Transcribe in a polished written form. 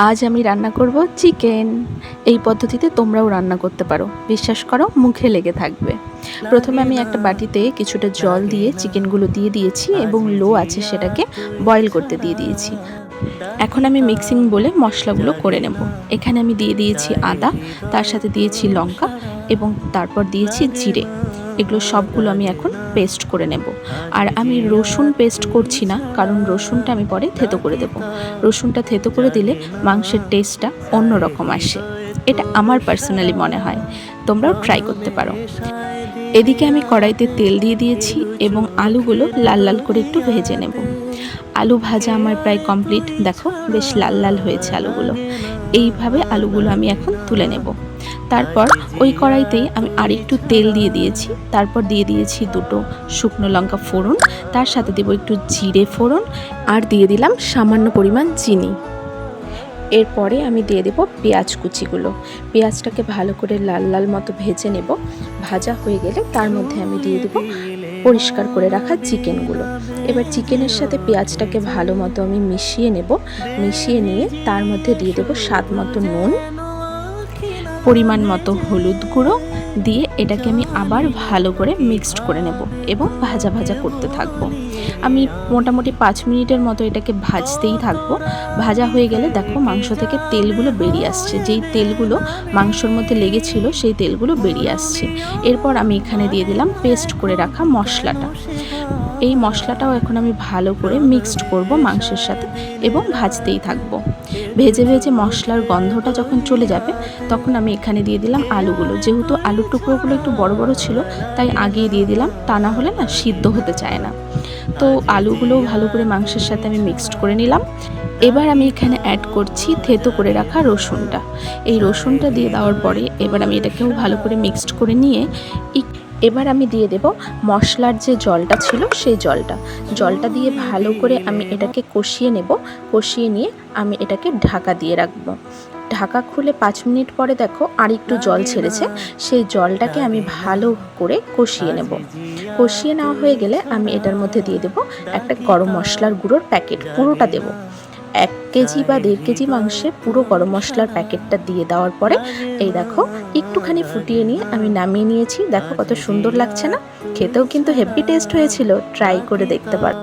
আজ আমি রান্না করব চিকেন। এই পদ্ধতিতে তোমরাও রান্না করতে পারো, বিশ্বাস করো মুখে লেগে থাকবে। প্রথমে আমি একটা বাটিতে কিছুটা জল দিয়ে চিকেনগুলো দিয়ে দিয়েছি এবং লো আছে সেটাকে বয়েল করতে দিয়ে দিয়েছি। এখন আমি মিক্সিং বলে মশলাগুলো করে নেব। এখানে আমি দিয়ে দিয়েছি আদা, তার সাথে দিয়েছি লঙ্কা এবং তারপর দিয়েছি জিরে। এগুলো সবগুলো আমি এখন পেস্ট করে নেব। আর আমি রসুন পেস্ট করছি না, কারণ রসুনটা আমি পরে থেতো করে দেব। রসুনটা থেতো করে দিলে মাংসের টেস্টটা অন্যরকম আসে, এটা আমার পার্সোনালি মনে হয়। তোমরাও ট্রাই করতে পারো। এদিকে আমি কড়াইতে তেল দিয়ে দিয়েছি এবং আলুগুলো লাল লাল করে একটু ভেজে নেব। আলু ভাজা আমার প্রায় কমপ্লিট, দেখো বেশ লাল লাল হয়েছে আলুগুলো। এইভাবে আলুগুলো আমি এখন তুলে নেব। তারপর ওই কড়াইতেই আমি আরেকটু তেল দিয়ে দিয়েছি, তারপর দিয়ে দিয়েছি দুটো শুকনো লঙ্কা ফোড়ন, তার সাথে দেবো একটু জিরে ফোড়ন আর দিয়ে দিলাম সামান্য পরিমাণ চিনি। এরপরে আমি দিয়ে দেবো পেঁয়াজ কুচিগুলো। পেঁয়াজটাকে ভালো করে লাল লাল মতো ভেজে নেব। ভাজা হয়ে গেলে তার মধ্যে আমি দিয়ে দেবো পরিষ্কার করে রাখা চিকেনগুলো। এবার চিকেনের সাথে পেঁয়াজটাকে ভালো মতো আমি মিশিয়ে নেব। মিশিয়ে নিয়ে তার মধ্যে দিয়ে দেবো স্বাদ মতো নুন, পরিমাণ মতো হলুদ গুঁড়ো দিয়ে এটাকে আমি আবার ভালো করে মিক্সড করে নেব এবং ভাজা ভাজা করতে থাকব। আমি মোটামুটি 5 মিনিটের মতো এটাকে ভাজতেই থাকব। ভাজা হয়ে গেলে দেখো মাংস থেকে তেলগুলো বেরিয়ে আসছে, যেই তেলগুলো মাংসর মধ্যে লেগেছিল সেই তেলগুলো বেরিয়ে আসছে। এরপর আমি এখানে দিয়ে দিলাম পেস্ট করে রাখা মশলাটা। এই মশলাটাও এখন আমি ভালো করে মিক্সড করব মাংসের সাথে এবং ভাজতেই থাকব। ভেজে ভেজে মশলার গন্ধটা যখন চলে যাবে তখন আমি এখানে দিয়ে দিলাম আলুগুলো। যেহেতু আলুর টুকরোগুলো একটু বড় বড় ছিল তাই আগেই দিয়ে দিলাম, তা না হলে না সিদ্ধ হতে চায় না। তো আলুগুলোও ভালো করে মাংসের সাথে আমি মিক্সড করে নিলাম। এবার আমি এখানে অ্যাড করছি থেতো করে রাখা রসুনটা। এই রসুনটা দিয়ে দেওয়ার পরে এবার আমি এটাকেও ভালো করে মিক্সড করে নিয়ে এবার আমি দিয়ে দেব মশলার যে জলটা ছিল সেই জলটা দিয়ে ভালো করে আমি এটাকে কষিয়ে নেব। কষিয়ে নিয়ে আমি এটাকে ঢাকা দিয়ে রাখবো। ঢাকা খুলে 5 মিনিট পরে দেখো আর একটু জল ছেড়েছে, সেই জলটাকে আমি ভালো করে কষিয়ে নেব। কষিয়ে নেওয়া হয়ে গেলে আমি এটার মধ্যে দিয়ে দেব একটা গরম মশলার গুঁড়োর প্যাকেট, পুরোটা দেব। 1 কেজি বা 1.5 কেজি মাংসে পুরো গরম মশলার প্যাকেটটা দিয়ে দেওয়ার পরে এই দেখো একটুখানি ফুটিয়ে নিয়ে আমি নামিয়ে নিয়েছি। দেখো কত সুন্দর লাগছে না? খেতেও কিন্তু হেভি টেস্ট হয়েছিল, ট্রাই করে দেখতে পারো।